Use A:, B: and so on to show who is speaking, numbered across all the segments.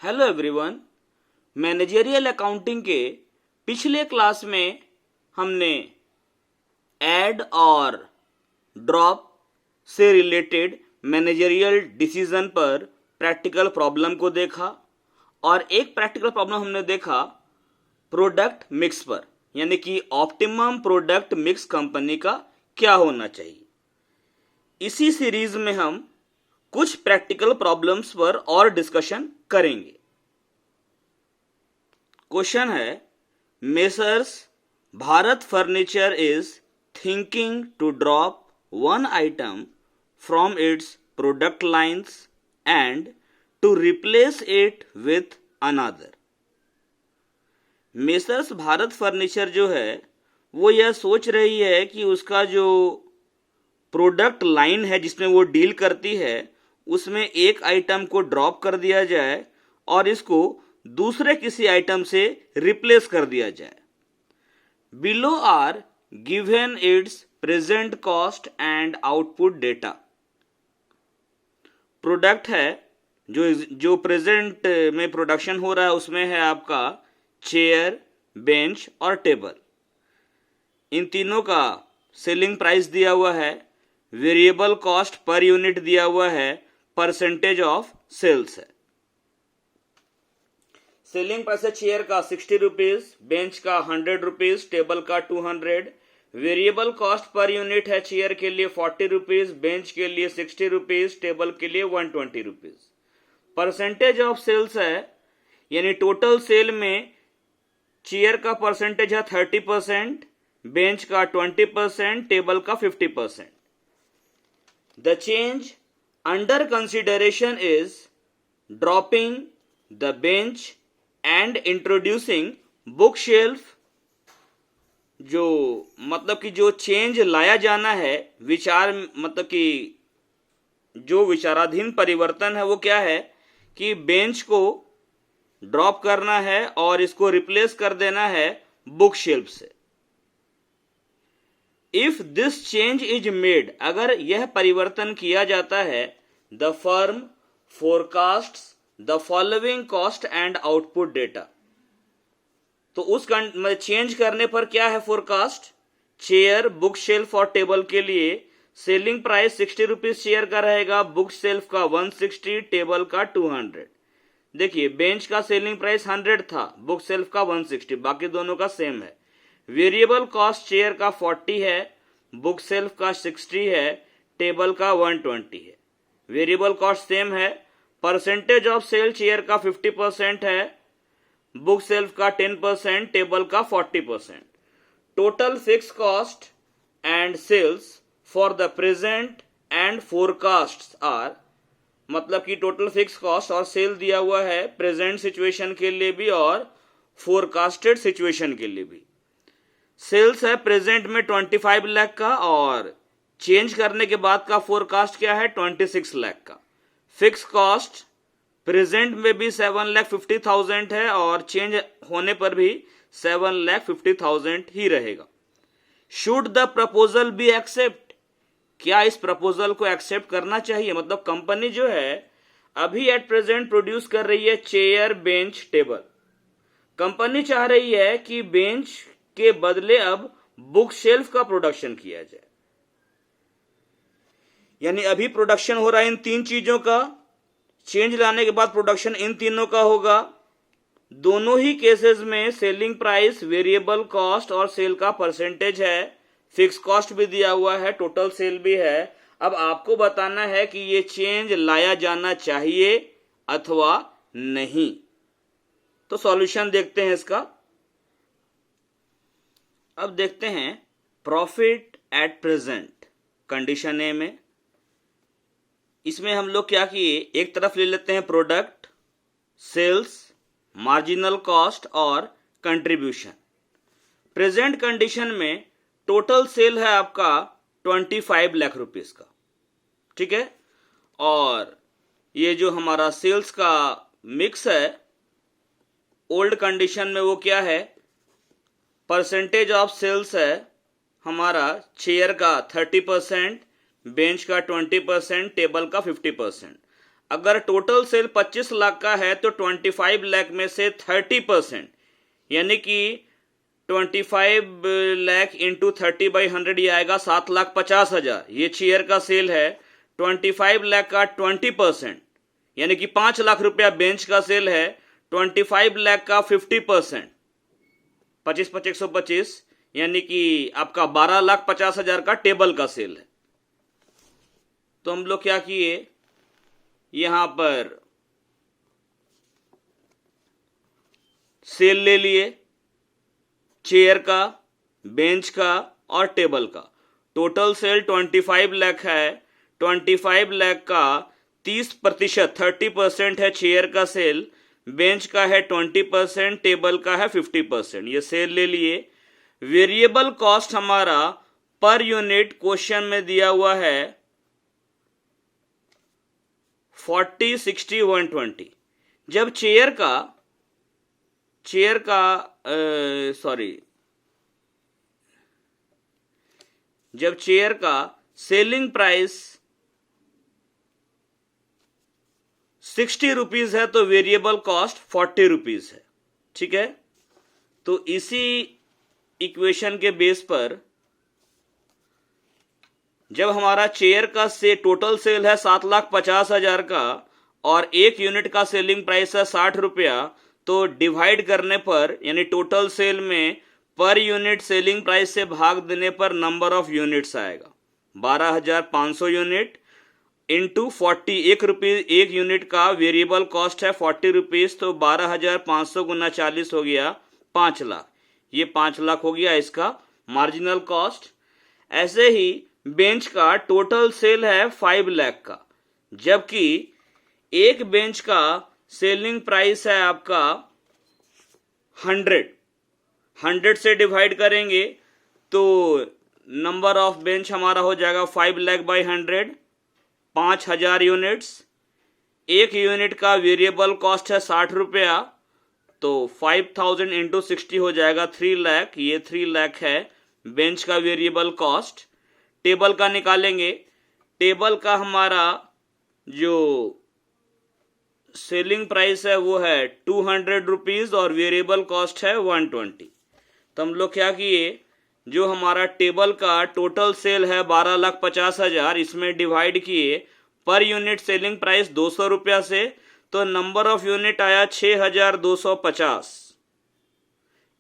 A: Hello everyone. Managerial accounting के पिछले class में हमने ऐड और ड्रॉप से रिलेटेड मैनेजरियल डिसीजन पर प्रैक्टिकल प्रॉब्लम को देखा और एक प्रैक्टिकल प्रॉब्लम हमने देखा प्रोडक्ट मिक्स पर, यानी कि ऑप्टिमम प्रोडक्ट मिक्स कंपनी का क्या होना चाहिए। इसी सीरीज में हम कुछ प्रैक्टिकल प्रॉब्लम्स पर और डिस्कशन करेंगे। क्वेश्चन है, messrs Bharat furniture is thinking to drop one item from its product lines and to replace it with another. Messrs Bharat furniture जो है वो यह सोच रही है कि उसका जो प्रोडक्ट लाइन है जिसमें वो डील करती है उसमें एक आइटम को ड्रॉप कर दिया जाए और इसको दूसरे किसी आइटम से रिप्लेस कर दिया जाए। Below are given its present cost and output data. Product है जो प्रेजेंट में प्रोडक्शन हो रहा है उसमें है आपका चेयर, बेंच और टेबल। इन तीनों का सेलिंग प्राइस दिया हुआ है, वेरिएबल कॉस्ट पर यूनिट दिया हुआ है, परसेंटेज ऑफ सेल्स है। सेलिंग प्राइस है चेयर का 60 रुपीज, बेंच का 100 रुपीज, टेबल का 200। वेरिएबल कॉस्ट पर यूनिट है चेयर के लिए 40 रुपीज, बेंच के लिए 60 रुपीज, टेबल के लिए 120 रुपीज। परसेंटेज ऑफ सेल्स है, यानी टोटल सेल में चेयर का परसेंटेज है 30%, बेंच का 20%, टेबल का 50%। The change under consideration is dropping the bench and introducing book shelf. जो मतलब कि जो चेंज लाया जाना है, मतलब कि जो विचाराधीन परिवर्तन है वो क्या है कि बेंच को ड्रॉप करना है और इसको रिप्लेस कर देना है बुक शेल्फ से। If this change is made, अगर यह परिवर्तन किया जाता है, the firm forecasts the following cost and output data. तो उस चेंज करने पर क्या है फोरकास्ट? चेयर, बुक शेल्फ और टेबल के लिए सेलिंग प्राइस 60 रुपीज चेयर का रहेगा, बुक शेल्फ का 160, टेबल का 200। देखिए बेंच का सेलिंग प्राइस 100 था, बुक शेल्फ का 160, बाकी दोनों का सेम है। वेरिएबल कॉस्ट चेयर का 40 है, बुक शेल्फ का 60 है, टेबल का 120 है। वेरिएबल कॉस्ट सेम है। परसेंटेज ऑफ सेल चेयर का 50% है, बुक शेल्फ का 10%, टेबल का 40%। Total fix cost and sales for the present and forecast are, मतलब कि टोटल फिक्स कॉस्ट और सेल दिया हुआ है प्रेजेंट सिचुएशन के लिए भी और फोरकास्टेड सिचुएशन के लिए भी। सेल्स है प्रेजेंट में 25 लाख का और चेंज करने के बाद का फोरकास्ट क्या है 26 लाख का। फिक्स कॉस्ट प्रेजेंट में भी 7,50,000 है और चेंज होने पर भी 7,50,000 ही रहेगा। Should the proposal be accept, क्या इस प्रपोजल को एक्सेप्ट करना चाहिए? मतलब कंपनी जो है अभी एट प्रेजेंट प्रोड्यूस कर रही है चेयर, बेंच, टेबल। कंपनी चाह रही है कि बेंच के बदले अब बुक शेल्फ का प्रोडक्शन किया जाए, यानी अभी प्रोडक्शन हो रहा है इन तीन चीजों का, चेंज लाने के बाद प्रोडक्शन इन तीनों का होगा। दोनों ही केसेस में सेलिंग प्राइस, वेरिएबल कॉस्ट और सेल का परसेंटेज है, फिक्स कॉस्ट भी दिया हुआ है, टोटल सेल भी है। अब आपको बताना है कि ये चेंज लाया जाना चाहिए अथवा नहीं। तो सॉल्यूशन देखते हैं इसका। अब देखते हैं प्रॉफिट एट प्रेजेंट कंडीशन ए में। इसमें हम लोग क्या किए, एक तरफ ले लेते हैं प्रोडक्ट, सेल्स, मार्जिनल कॉस्ट और कंट्रीब्यूशन। प्रेजेंट कंडीशन में टोटल सेल है आपका 25 लाख रुपीस का, ठीक है। और ये जो हमारा सेल्स का मिक्स है ओल्ड कंडीशन में वो क्या है, परसेंटेज ऑफ सेल्स है हमारा चेयर का 30%, बेंच का 20%, टेबल का 50%। अगर टोटल सेल 25 लाख का है तो 25 लाख में से 30%, यानी कि 25 लाख इंटू 30/100 ये आएगा 7,50,000। ये चेयर का सेल है। 25 लाख का 20%, यानी कि 5 लाख रुपया बेंच का सेल है। 25 लाख का 50%, 25 25 125, यानी कि आपका 12,50,000 का टेबल का सेल है। तो हम लोग क्या किए, यहां पर सेल ले लिए चेयर का, बेंच का और टेबल का। टोटल सेल 25 लाख है। 25 लाख का 30%, 30% है चेयर का सेल, बेंच का है 20%, टेबल का है 50%। ये सेल ले लिए। वेरिएबल कॉस्ट हमारा पर यूनिट क्वेश्चन में दिया हुआ है 40, 60, 120। जब चेयर का सेलिंग प्राइस 60 रुपीज है तो वेरिएबल कॉस्ट 40 रुपीज है। ठीक है, तो इसी इक्वेशन के बेस पर जब हमारा चेयर का से टोटल सेल है 7,50,000 का और एक यूनिट का सेलिंग प्राइस है 60 रुपया, तो डिवाइड करने पर, यानी टोटल सेल में पर यूनिट सेलिंग प्राइस से भाग देने पर नंबर ऑफ यूनिट्स आएगा 12,500 यूनिट इंटू 40। 1 रुपये एक यूनिट का वेरिएबल कॉस्ट है 40 रुपीज, तो 12,500 गुना 40 हो गया 5 लाख। ये 5 लाख हो गया इसका मार्जिनल कॉस्ट। ऐसे ही बेंच का टोटल सेल है 5 लाख का, जबकि एक बेंच का सेलिंग प्राइस है आपका 100 से डिवाइड करेंगे तो नंबर ऑफ बेंच हमारा हो जाएगा 5 लाख बाई 100, 5,000 यूनिट्स। एक यूनिट का वेरिएबल कॉस्ट है 60 रुपया, तो 5,000 इंटू 60 हो जाएगा 3 लाख। ये 3 लाख है बेंच का वेरिएबल कॉस्ट। टेबल का निकालेंगे। टेबल का हमारा जो सेलिंग प्राइस है वो है 200 रुपीज और वेरिएबल कॉस्ट है 120। तो हम लोग क्या किए, जो हमारा टेबल का टोटल सेल है 12,50,000, इसमें डिवाइड किए पर यूनिट सेलिंग प्राइस 200 रुपया से, तो नंबर ऑफ यूनिट आया 6,250।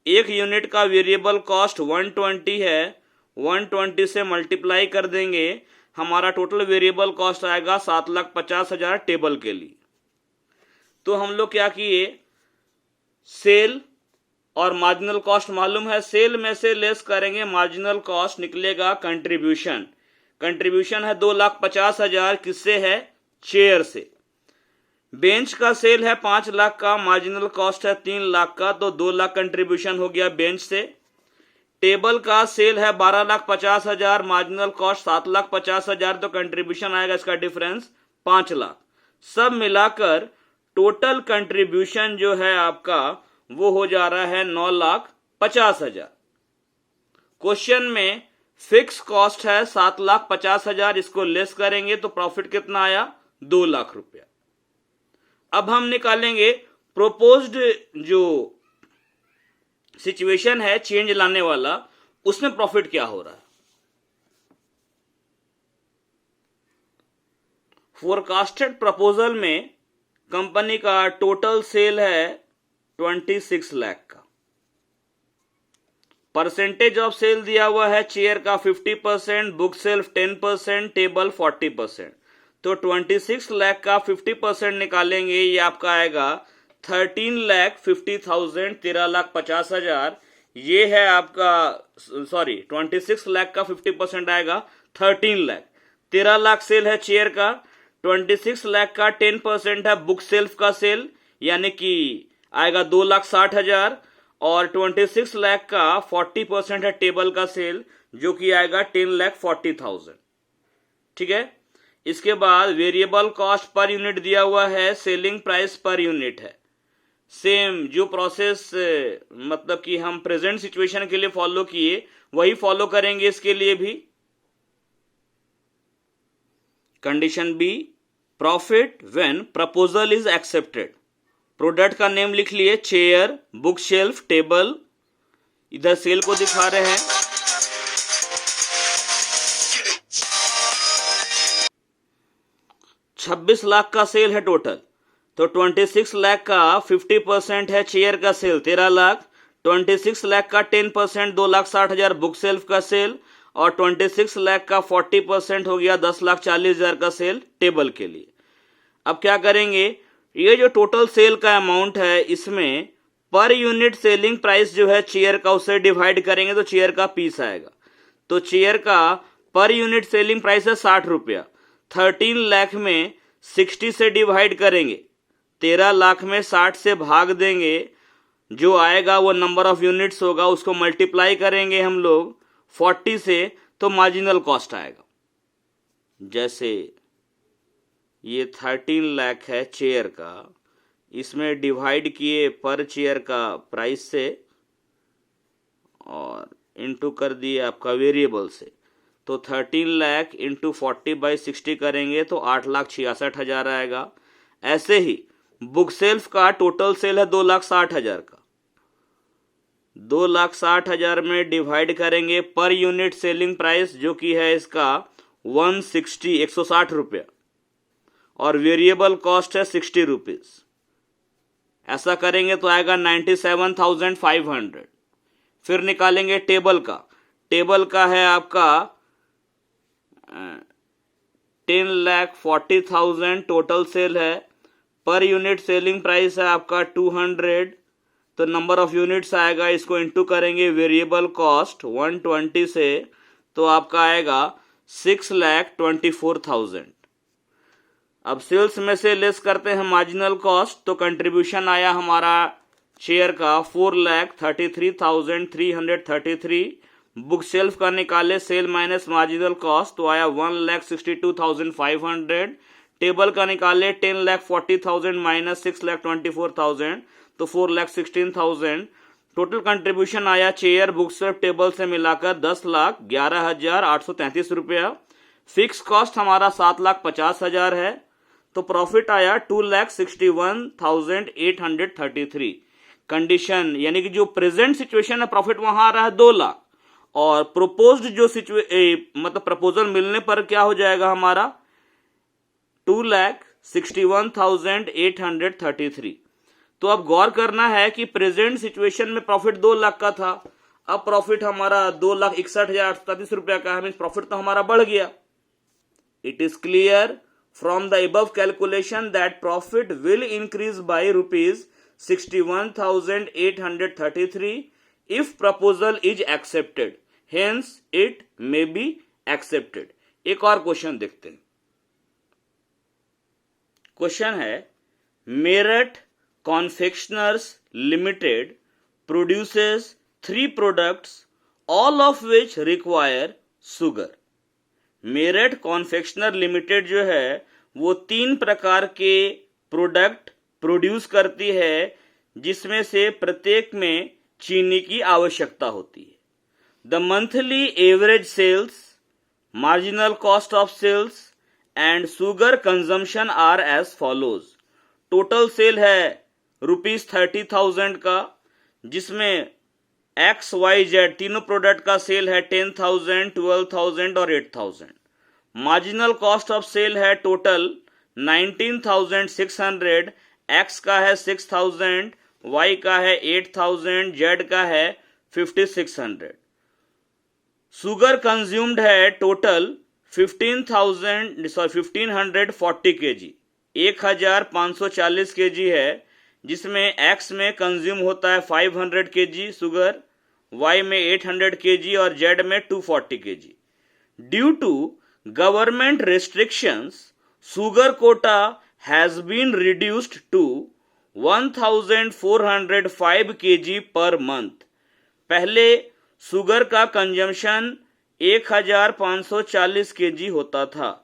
A: एक यूनिट का वेरिएबल कॉस्ट 120 है, 120 से मल्टीप्लाई कर देंगे, हमारा टोटल वेरिएबल कॉस्ट आएगा 7,50,000 टेबल के लिए। तो हम लोग क्या किए, सेल और मार्जिनल कॉस्ट मालूम है, सेल में से लेस करेंगे मार्जिनल कॉस्ट, निकलेगा कंट्रीब्यूशन। कंट्रीब्यूशन है 2,50,000, किससे है, चेयर से। बेंच का सेल है 5 लाख का, मार्जिनल कॉस्ट है 3 लाख का, तो 2 लाख कंट्रीब्यूशन हो गया बेंच से। टेबल का सेल है 12,50,000, मार्जिनल कॉस्ट 7,50,000, तो कंट्रीब्यूशन आएगा इसका डिफरेंस 5 लाख। सब मिलाकर टोटल कंट्रीब्यूशन जो है आपका वो हो जा रहा है 9,50,000। क्वेश्चन में फिक्स कॉस्ट है 7,50,000, इसको लेस करेंगे तो प्रॉफिट कितना आया, 2 लाख रुपया। अब हम निकालेंगे प्रोपोज्ड जो सिचुएशन है चेंज लाने वाला, उसमें प्रॉफिट क्या हो रहा है। फोरकास्टेड प्रपोजल में कंपनी का टोटल सेल है 26 लाख का। परसेंटेज ऑफ सेल दिया हुआ है चेयर का 50%, बुक सेल्फ 10%, टेबल 40%। तो 26 लाख का 50% निकालेंगे, ये आपका आएगा 13,50,000, 13,50,000। ये है आपका 26 लाख का 50% आएगा 13 लाख। 13 लाख सेल है चेयर का, 26 लाख का 10% है बुक सेल्फ का सेल, यानी कि आएगा 2,60,000, और 26 लाख का 40% है टेबल का सेल, जो कि आएगा 10,40,000। ठीक है, इसके बाद वेरिएबल कॉस्ट पर यूनिट दिया हुआ है, सेलिंग प्राइस पर यूनिट है। सेम जो प्रोसेस मतलब कि हम प्रेजेंट सिचुएशन के लिए फॉलो किए वही फॉलो करेंगे इसके लिए भी। Condition B, profit when proposal is accepted. Product का नेम लिख लिए, चेयर, बुक शेल्फ, टेबल। इधर सेल को दिखा रहे हैं। $26 लाख का सेल है टोटल, तो 26 लाख का 50% है चेयर का सेल 13 लाख, 26 लाख का 10% 2,60,000 बुक शेल्फ का सेल, और 26 लाख का 40% हो गया 10,40,000 का सेल टेबल के लिए। अब क्या करेंगे, ये जो टोटल सेल का अमाउंट है इसमें पर यूनिट सेलिंग प्राइस जो है चेयर का उससे डिवाइड करेंगे तो चेयर का पीस आएगा। तो चेयर का पर यूनिट सेलिंग प्राइस है 60 रुपया। 13 लाख में 60 से डिवाइड करेंगे, 13 लाख में 60 से भाग देंगे, जो आएगा वो नंबर ऑफ यूनिट्स होगा, उसको मल्टीप्लाई करेंगे हम लोग 40 से, तो मार्जिनल कॉस्ट आएगा। जैसे ये 13 लाख है चेयर का, इसमें डिवाइड किए पर चेयर का प्राइस से और इनटू कर दिए आपका वेरिएबल से, तो 13 लाख इंटू 40/60 करेंगे तो 8,66,000 आएगा। ऐसे ही बुक सेल्फ का टोटल सेल है 2,60,000 का, 2,60,000 में डिवाइड करेंगे पर यूनिट सेलिंग प्राइस जो कि है इसका 160 रुपया, और वेरिएबल कॉस्ट है 60 रुपीज। ऐसा करेंगे तो आएगा 97,500। फिर निकालेंगे टेबल का। टेबल का है आपका 10,40,000 टोटल सेल है, पर यूनिट सेलिंग प्राइस है आपका 200, तो नंबर ऑफ यूनिट्स आएगा, इसको इंटू करेंगे वेरिएबल कॉस्ट 120 से, तो आपका आएगा 6,24,000। अब सेल्स में से लेस करते हैं मार्जिनल कॉस्ट, तो कंट्रीब्यूशन आया हमारा शेयर का 4,33,333। बुक शेल्फ का निकाले सेल माइनस मार्जिनल कॉस्ट, तो आया 1,62,500। टेबल का निकाले 10,40,000 माइनस 6,24,000, तो 4,16,000। टोटल कंट्रीब्यूशन आया चेयर, बुक शेल्फ, टेबल से मिलाकर 10,11,833 रुपया। फिक्स कॉस्ट हमारा 7,50,000 है, तो प्रॉफिट आया 2,61,833। कंडीशन यानी कि जो प्रेजेंट सिचुएशन है प्रॉफिट वहां आ रहा है 2 लाख, और प्रोपोज्ड जो मतलब प्रपोजल मिलने पर क्या हो जाएगा हमारा 2,61,833। तो अब गौर करना है कि प्रेजेंट सिचुएशन में प्रॉफिट 2 लाख का था, अब प्रॉफिट हमारा 2,61,833 रुपया का है, मींस प्रॉफिट तो हमारा बढ़ गया। It is clear from the above calculation that profit will increase by rupees 61,833 if proposal is accepted, hence it may be accepted। एक और क्वेश्चन देखते हैं। क्वेश्चन है, Meerut confectioners limited produces 3 products all of which require sugar। Meerut confectioner limited जो है वो 3 प्रकार के प्रोडक्ट प्रोड्यूस करती है, जिसमें से प्रत्येक में चीनी की आवश्यकता होती है। The monthly average sales, marginal cost of sales and sugar consumption are as follows. Total sale है ₹30,000 का, जिसमें XYZ तीनों प्रोडक्ट का सेल है 10,000, 12,000 और 8,000। मार्जिनल कॉस्ट ऑफ सेल है टोटल 19,600, X का है 6,000, Y का है 8,000, Z का है 5,600। शुगर कंज्यूम्ड है टोटल 1,540 kg, 1,540 kg है, जिसमें X में कंज्यूम होता है 500 kg शुगर, Y में 800 kg और Z में 240 kg। Due to government restrictions, sugar quota has been reduced to 1,405 kg per month। पहले शुगर का कंजम्पशन 1,540 kg होता था,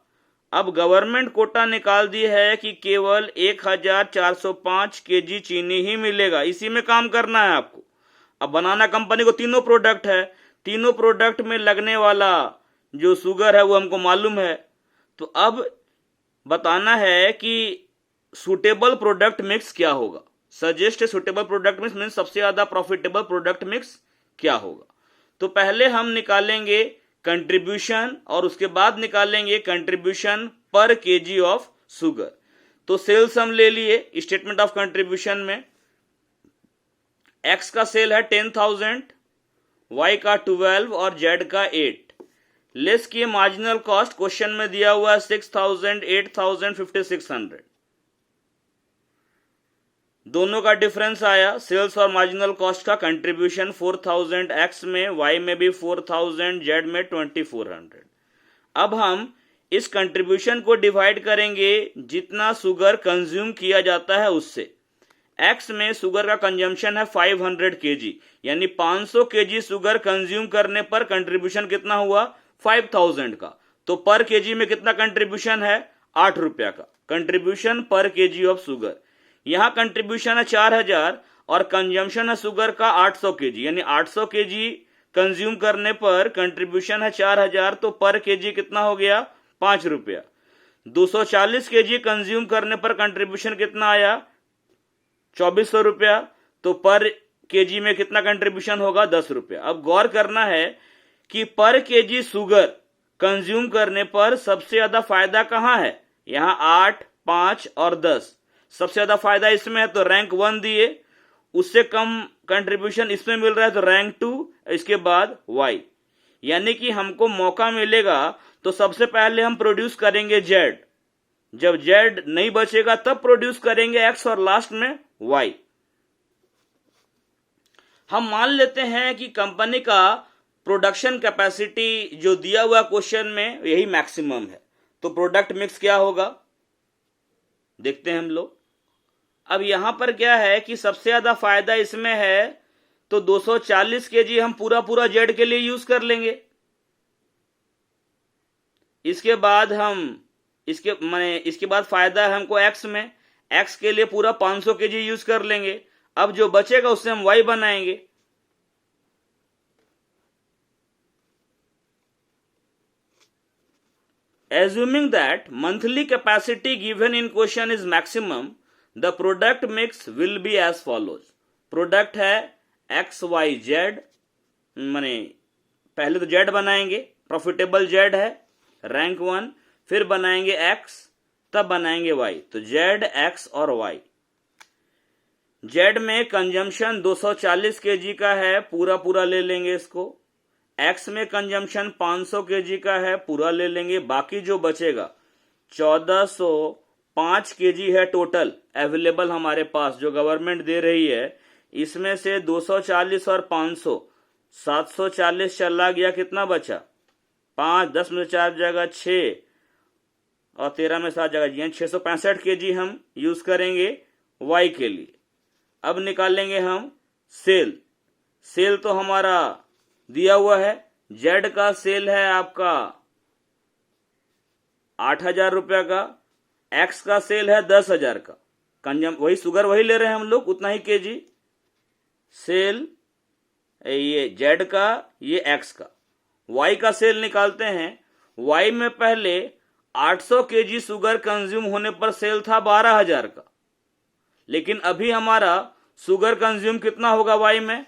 A: अब गवर्नमेंट कोटा निकाल दी है कि केवल 1,405 kg चीनी ही मिलेगा। इसी में काम करना है आपको। अब बनाना कंपनी को तीनों प्रोडक्ट है, तीनों प्रोडक्ट में लगने वाला जो शुगर है वो हमको मालूम है, तो अब बताना है कि सुटेबल प्रोडक्ट मिक्स क्या होगा। Suggest suitable product mix mean सबसे ज्यादा प्रॉफिटेबल प्रोडक्ट मिक्स क्या होगा। तो पहले हम निकालेंगे कंट्रीब्यूशन और उसके बाद निकालेंगे कंट्रीब्यूशन पर केजी ऑफ शुगर। तो सेल्स हम ले लिए स्टेटमेंट ऑफ कंट्रीब्यूशन में, एक्स का सेल है 10,000, वाई का 12 और जेड का 8। लेस किए मार्जिनल कॉस्ट, क्वेश्चन में दिया हुआ है 6,000, 8,000, 5,600। दोनों का डिफरेंस आया सेल्स और मार्जिनल कॉस्ट का। कंट्रीब्यूशन 4,000 एक्स में, वाई में भी 4,000, जेड में 2,400। अब हम इस कंट्रीब्यूशन को डिवाइड करेंगे जितना शुगर कंज्यूम किया जाता है उससे। एक्स में शुगर का कंजम्पशन है 500 केजी, यानी 500 केजी शुगर कंज्यूम करने पर कंट्रीब्यूशन कितना हुआ 5,000 का। तो पर केजी में कितना कंट्रीब्यूशन है 8 रुपया का कंट्रीब्यूशन पर केजी ऑफ शुगर। यहां कंट्रीब्यूशन है 4,000 और कंजम्पशन है शुगर का 800 केजी, यानी 800 केजी कंज्यूम करने पर कंट्रीब्यूशन है 4,000, तो पर केजी कितना हो गया 5 रुपया। 240 केजी कंज्यूम करने पर कंट्रीब्यूशन कितना आया 2,400 रुपया, तो पर केजी में कितना कंट्रीब्यूशन होगा 10 रुपया। अब गौर करना है कि पर केजी शुगर कंज्यूम करने पर सबसे ज्यादा फायदा कहां है, यहां 8, 5 और 10। सबसे ज्यादा फायदा इसमें है तो रैंक 1 दिए, उससे कम कंट्रीब्यूशन इसमें मिल रहा है तो रैंक 2, इसके बाद वाई। यानी कि हमको मौका मिलेगा तो सबसे पहले हम प्रोड्यूस करेंगे जेड, जब जेड नहीं बचेगा तब प्रोड्यूस करेंगे एक्स और लास्ट में वाई। हम मान लेते हैं कि कंपनी का प्रोडक्शन कैपेसिटी जो दिया हुआ क्वेश्चन में यही मैक्सिमम है, तो प्रोडक्ट मिक्स क्या होगा देखते हैं हम लोग। अब यहां पर क्या है कि सबसे ज्यादा फायदा इसमें है तो 240 केजी हम पूरा जेड के लिए यूज कर लेंगे। इसके बाद हम इसके बाद फायदा है हमको एक्स में, एक्स के लिए पूरा 500 केजी यूज कर लेंगे। अब जो बचेगा उससे हम वाई बनाएंगे। Assuming that monthly capacity given in question is maximum, the product mix will be as follows. Product है एक्स वाई जेड, माने पहले तो जेड बनाएंगे, प्रॉफिटेबल जेड है रैंक 1, फिर बनाएंगे एक्स, तब बनाएंगे वाई। तो जेड एक्स और वाई। जेड में कंजम्पशन 240 केजी का है, पूरा ले लेंगे इसको। एक्स में कंजम्पशन 500 केजी का है, पूरा ले लेंगे। बाकी जो बचेगा 1405 केजी है टोटल अवेलेबल हमारे पास जो गवर्नमेंट दे रही है। इसमें से 240 और 500 740 चला गया, कितना बचा 5, 10 में 4 जगह 6 और 13 में 7 जगह, यानी 665 केजी हम यूज करेंगे वाई के लिए। अब निकालेंगे हम सेल। सेल तो हमारा दिया हुआ है, जेड का सेल है आपका 8,000 रुपया का, एक्स का सेल है 10,000 का। वही शुगर वही ले रहे हैं हम लोग, उतना ही केजी सेल, ये जेड का ये एक्स का। वाई का सेल निकालते हैं। वाई में पहले 800 केजी शुगर कंज्यूम होने पर सेल था 12,000 का, लेकिन अभी हमारा शुगर कंज्यूम कितना होगा वाई में,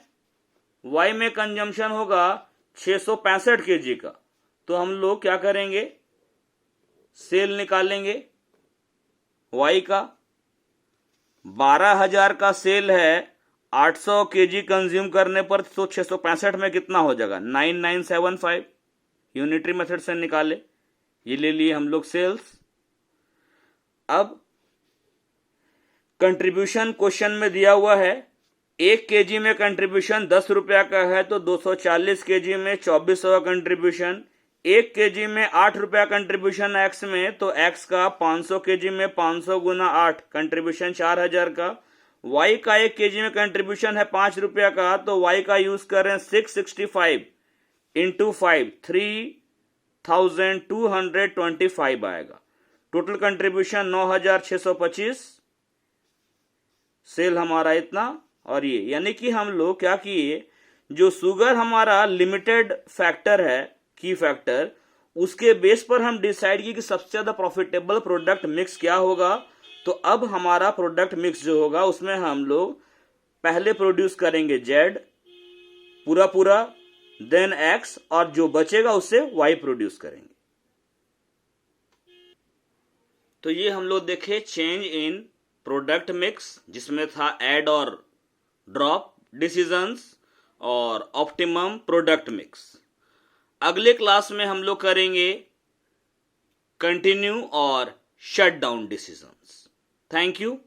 A: वाई में कंजम्पशन होगा 665 केजी का। तो हम लोग क्या करेंगे सेल निकालेंगे वाई का। 12,000 का सेल है, 800 केजी कंज्यूम करने पर तो 665 में कितना हो जाएगा 9975। यूनिटरी मेथड से निकाले, ये ले लिए हम लोग सेल्स। अब कंट्रीब्यूशन क्वेश्चन में दिया हुआ है 1 केजी में कंट्रीब्यूशन 10 रुपया का है, तो 240 केजी में 2400 का कंट्रीब्यूशन। 1 केजी में 8 रुपया कंट्रीब्यूशन एक्स में, तो एक्स का 500 केजी में 500 गुना 8 कंट्रीब्यूशन 4,000 का। वाई का 1 केजी में कंट्रीब्यूशन है 5 रुपया का, तो वाई का यूज करें 665 इंटू 5, 3,225 आएगा। टोटल कंट्रीब्यूशन 9,625, सेल हमारा इतना। और ये यानी कि हम लोग क्या किए, जो शुगर हमारा लिमिटेड फैक्टर है की फैक्टर, उसके बेस पर हम डिसाइड किए कि सबसे ज्यादा प्रॉफिटेबल प्रोडक्ट मिक्स क्या होगा। तो अब हमारा प्रोडक्ट मिक्स जो होगा उसमें हम लोग पहले प्रोड्यूस करेंगे जेड पूरा पूरा, देन एक्स, और जो बचेगा उससे वाई प्रोड्यूस करेंगे। तो ये हम लोग देखे चेंज इन प्रोडक्ट मिक्स, जिसमें था ऐड और ड्रॉप डिसीजंस और ऑप्टिमम प्रोडक्ट मिक्स। अगले क्लास में हम लोग करेंगे कंटिन्यू और shut down decisions. Thank you.